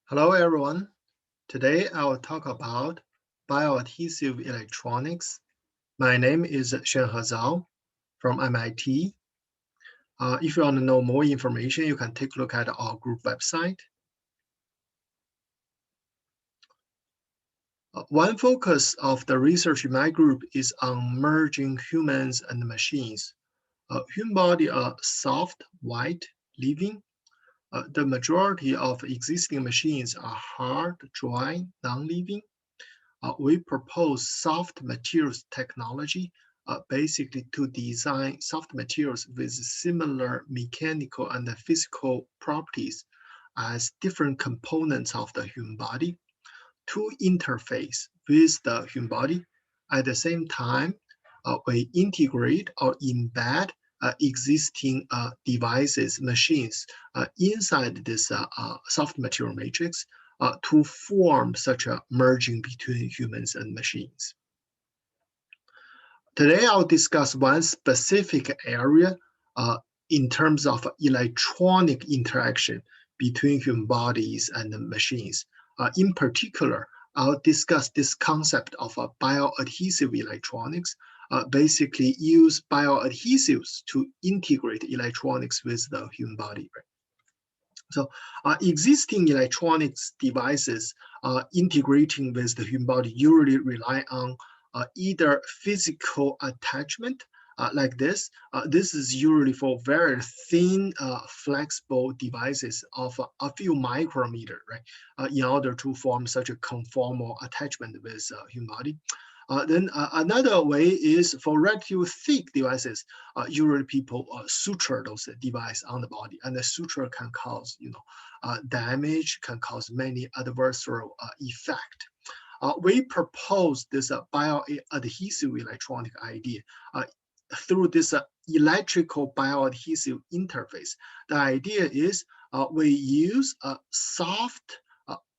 Hello everyone. Today I will talk about bioadhesive electronics. My name is Xuanhe Zhao from MIT. If you want to know more information, you can take a look at our group website. One focus of the research in my group is on merging humans and machines. Human body are soft, white, living. The majority of existing machines are hard, dry, non-living. We propose soft materials technology, basically to design soft materials with similar mechanical and physical properties as different components of the human body to interface with the human body. At the same time, we integrate or embed existing devices, machines inside this soft material matrix to form such a merging between humans and machines. Today, I'll discuss one specific area in terms of electronic interaction between human bodies and machines. In particular, I'll discuss this concept of bioadhesive electronics, basically use bioadhesives to integrate electronics with the human body. So existing electronics devices integrating with the human body usually rely on either physical attachment like this. This is usually for very thin, flexible devices of a few micrometer, right, in order to form such a conformal attachment with human body. Then another way is for relatively thick devices. Usually people suture those devices on the body, and the suture can cause, damage, can cause many adversarial effect. We propose this bioadhesive electronic idea through this electrical bioadhesive interface. The idea is we use a soft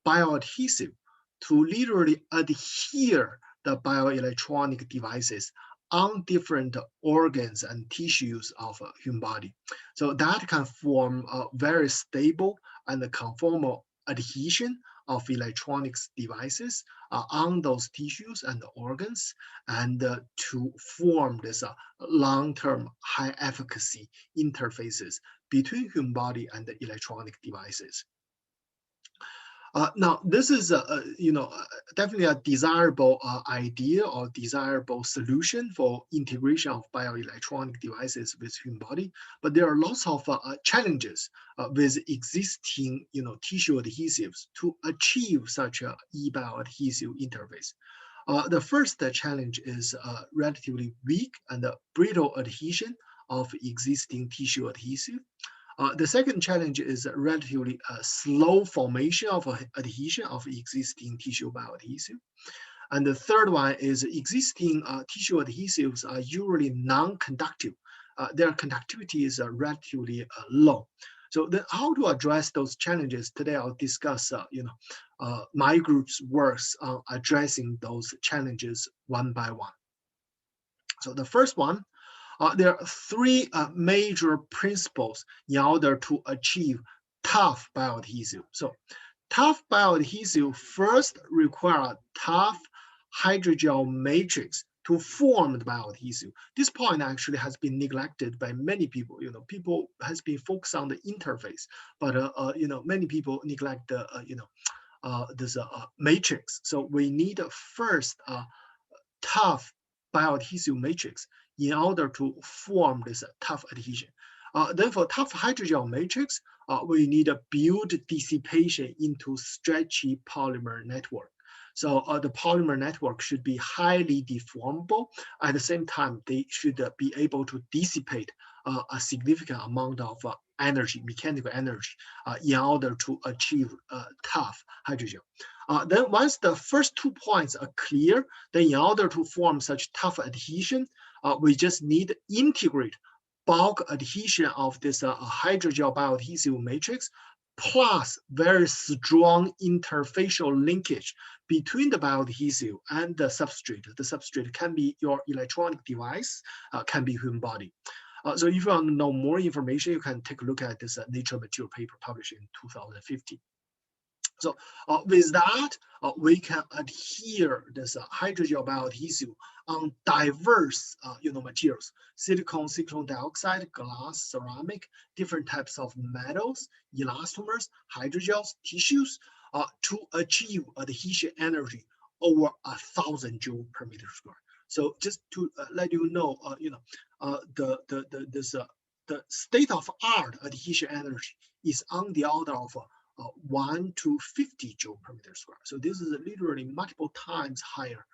bioadhesive to literally adhere the bioelectronic devices on different organs and tissues of a human body. So that can form a very stable and conformal adhesion of electronics devices on those tissues and organs, and to form this long-term high efficacy interfaces between human body and the electronic devices. Now, this is definitely a desirable idea or desirable solution for integration of bioelectronic devices with human body, but there are lots of challenges with existing tissue adhesives to achieve such a e-bioadhesive interface. The first challenge is relatively weak and brittle adhesion of existing tissue adhesive. The second challenge is relatively slow formation of adhesion of existing tissue bioadhesive. And the third one is existing tissue adhesives are usually non-conductive. Their conductivity is relatively low. So then how to address those challenges? Today I'll discuss my group's works on addressing those challenges one by one. So the first one, there are three major principles in order to achieve tough bioadhesive. So tough bioadhesive first require a tough hydrogel matrix to form the bioadhesive. This point actually has been neglected by many people. People has been focused on the interface, but many people neglect the this matrix. So we need first tough bioadhesive matrix in order to form this tough adhesion. Then for tough hydrogel matrix, we need a build dissipation into stretchy polymer network. So the polymer network should be highly deformable. At the same time, they should be able to dissipate a significant amount of energy, mechanical energy, in order to achieve tough hydrogel. Then once the first 2 points are clear, then in order to form such tough adhesion, we just need to integrate bulk adhesion of this hydrogel bioadhesive matrix plus very strong interfacial linkage between the bioadhesive and the substrate. The substrate can be your electronic device, can be human body. So if you want to know more information, you can take a look at this Nature Material paper published in 2015. So with that, we can adhere this hydrogel bioadhesive on diverse materials: silicon dioxide, glass, ceramic, different types of metals, elastomers, hydrogels, tissues, to achieve adhesion energy over 1,000 joule per meter square. So just to let you know, the state of art adhesion energy is on the order of 1 to 50 joule per meter square. So this is literally multiple times higher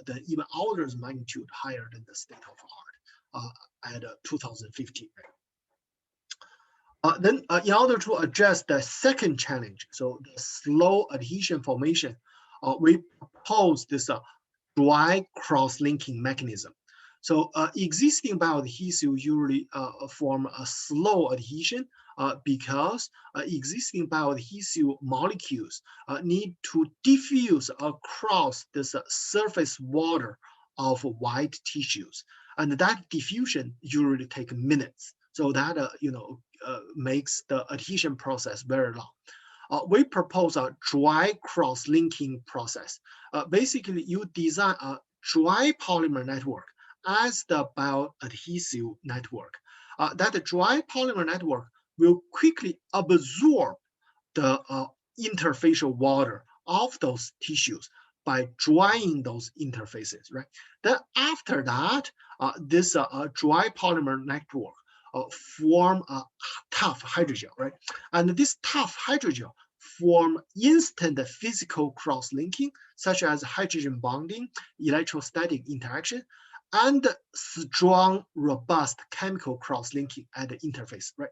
than even orders magnitude higher than the state of art at 2050. Then in order to address the second challenge, so the slow adhesion formation, we propose this dry cross-linking mechanism. So existing bioadhesive usually form a slow adhesion because existing bioadhesive molecules need to diffuse across this surface water of white tissues, and that diffusion usually takes minutes. So that makes the adhesion process very long. We propose a dry cross-linking process. Basically, you design a dry polymer network as the bioadhesive network. That dry polymer network will quickly absorb the interfacial water of those tissues by drying those interfaces, right? Then after that, this dry polymer network form a tough hydrogel, right? And this tough hydrogel form instant physical cross-linking, such as hydrogen bonding, electrostatic interaction, and strong, robust chemical cross-linking at the interface, right?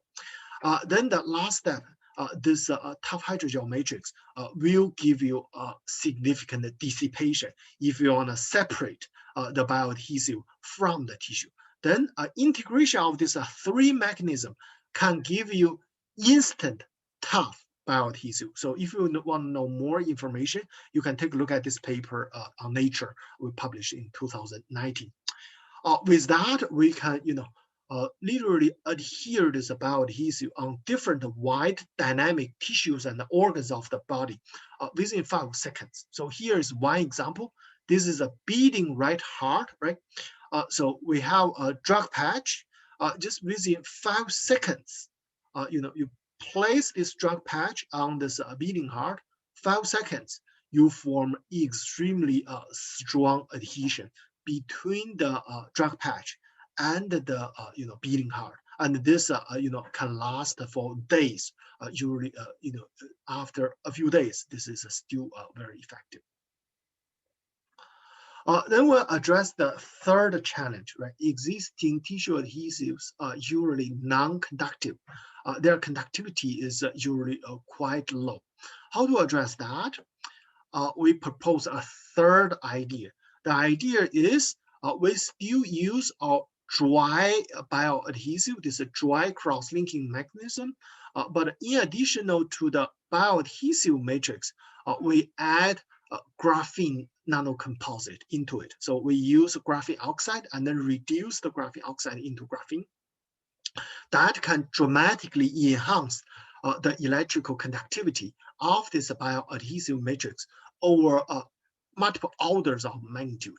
Then the last step, this tough hydrogel matrix will give you a significant dissipation if you want to separate the bioadhesive from the tissue. Then integration of these three mechanisms can give you instant tough bioadhesive. So if you want to know more information, you can take a look at this paper on Nature we published in 2019. With that, we can, literally adhere this bioadhesive on different wide dynamic tissues and organs of the body within 5 seconds. So here is one example. This is a beating right heart, right? So we have a drug patch. Just within 5 seconds, you place this drug patch on this beating heart. 5 seconds, you form extremely strong adhesion between the drug patch and the beating heart, and this can last for days. Usually, after a few days, this is still very effective. Then we'll address the third challenge, right? Existing tissue adhesives are usually non-conductive. Their conductivity is usually quite low. How to address that? We propose a third idea. The idea is we still use our dry bioadhesive, this dry cross-linking mechanism, but in addition to the bioadhesive matrix, we add graphene nanocomposite into it. So we use graphene oxide and then reduce the graphene oxide into graphene. That can dramatically enhance the electrical conductivity of this bioadhesive matrix over multiple orders of magnitude.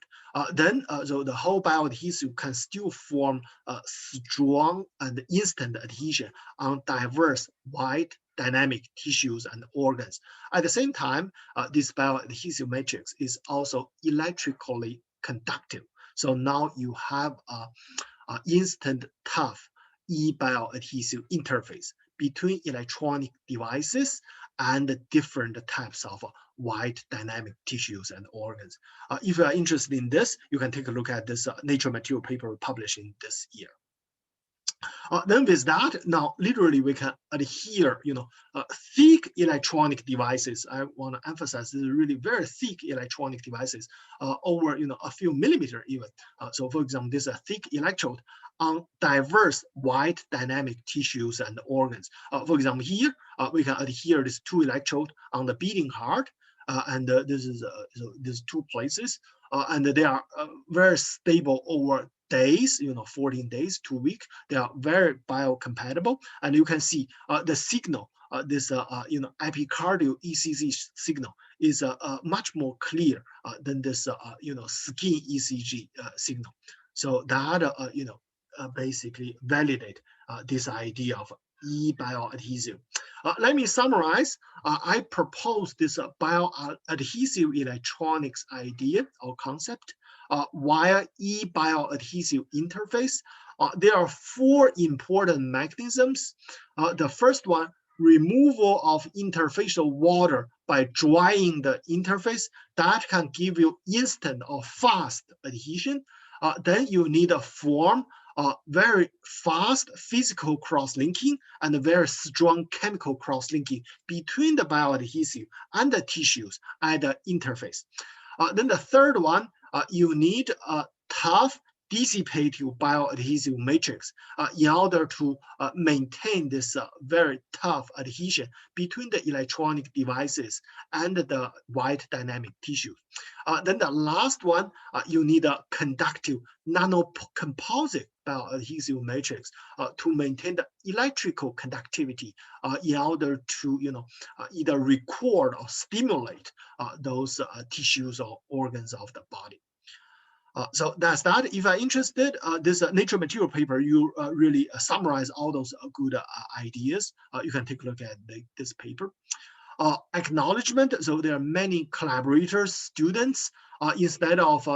So the whole bioadhesive can still form a strong and instant adhesion on diverse wide dynamic tissues and organs. At the same time, this bioadhesive matrix is also electrically conductive. So now you have a instant tough e-bioadhesive interface between electronic devices and different types of wide dynamic tissues and organs. If you are interested in this, you can take a look at this Nature material paper published in this year. Then with that, now literally we can adhere, thick electronic devices. I want to emphasize this is really very thick electronic devices over, a few millimeter even. So for example, this is a thick electrode on diverse wide dynamic tissues and organs. For example, here we can adhere this 2 electrode on the beating heart, and this is so these 2 places, and they are very stable over days, 14 days, 2 weeks. They are very biocompatible, and you can see the signal this epicardial ECG signal is much more clear than this skin ECG signal. So that basically validate this idea of e-bioadhesive. Let me summarize. I propose this bioadhesive electronics idea or concept via e-bioadhesive interface. There are four important mechanisms. The first one, removal of interfacial water by drying the interface. That can give you instant or fast adhesion. Then you need a form very fast physical cross-linking and a very strong chemical cross-linking between the bioadhesive and the tissues at the interface. Then the third one, you need a tough dissipative bioadhesive matrix in order to maintain this very tough adhesion between the electronic devices and the white dynamic tissue. Then the last one, you need a conductive nanocomposite bioadhesive matrix to maintain the electrical conductivity in order to either record or stimulate those tissues or organs of the body. So that's that. If you're interested, this Nature Material paper, you really summarize all those good ideas. You can take a look at this paper. Acknowledgement. So there are many collaborators, students. Instead of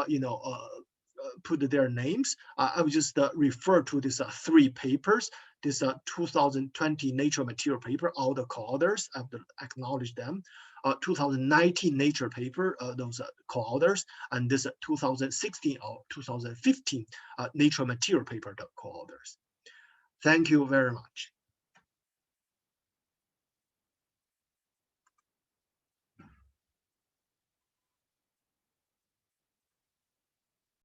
put their names, I will just refer to these three papers. This 2020 Nature Material paper, all the co-authors, I have to acknowledge them. 2019 Nature paper, those co-authors, and this 2016 or 2015 Nature Material paper, the co-authors. Thank you very much.